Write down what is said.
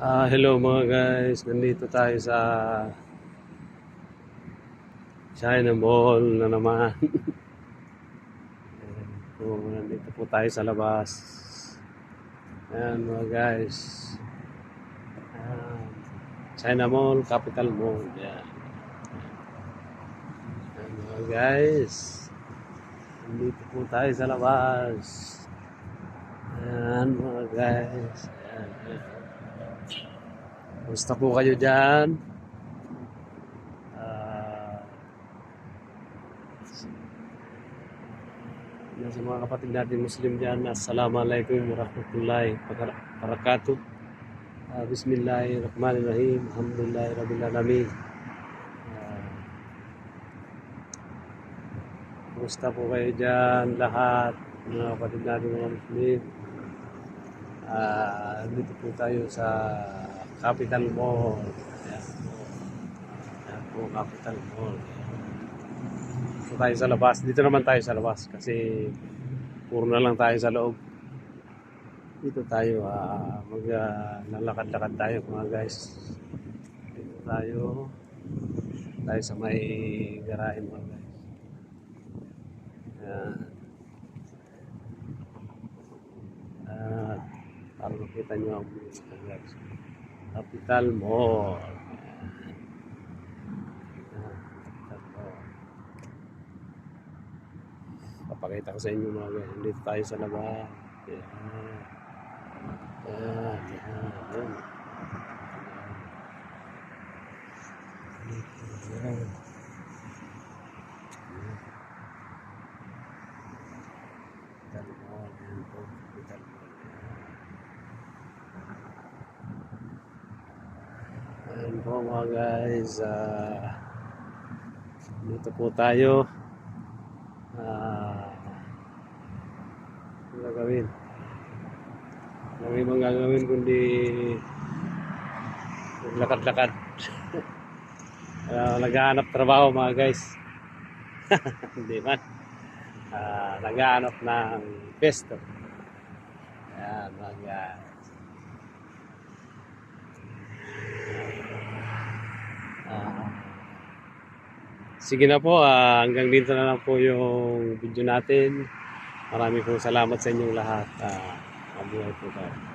Hello mga guys, nandito tayo sa China Mall na naman. Nandito po tayo sa labas. Ayan mga guys. Ayan. China Mall, Capital Mall. Ayan. Ayan mga guys. Nandito po tayo sa labas. Ayan mga guys. Ayan. Gusto po kayo dyan? Sa mga kapatid natin Muslim dyan, Assalamualaikum warahmatullahi wabarakatuh. Bismillahirrahmanirrahim. Alhamdulillahirabbil alamin. Kumusta po kayo dyan lahat, mga kapatid natin mga Muslim? Dito po tayo sa Capital Mall. Ayan po, Capital Mall. Dito tayo sa labas. Dito naman tayo sa labas kasi puro na lang tayo sa loob. Dito tayo lalakad-lakad tayo mga guys. Dito tayo sa may garahe mga guys. Para makita nyo ang mga guys. Capital Mall. Papakita ko sa inyo mga guys. Dito tayo sa labas. Ayan. Ayan po mga guys. Dito po tayo. Ano gagawin? May mga gagawin kundi lakad-lakad. Naghahanap trabaho mga guys. Hindi man. Naghahanap ng pesto. Ayan mga guys. Sige na po, hanggang dito na lang po yung video natin. Maraming pong salamat sa inyong lahat. Mabuhay po tayo.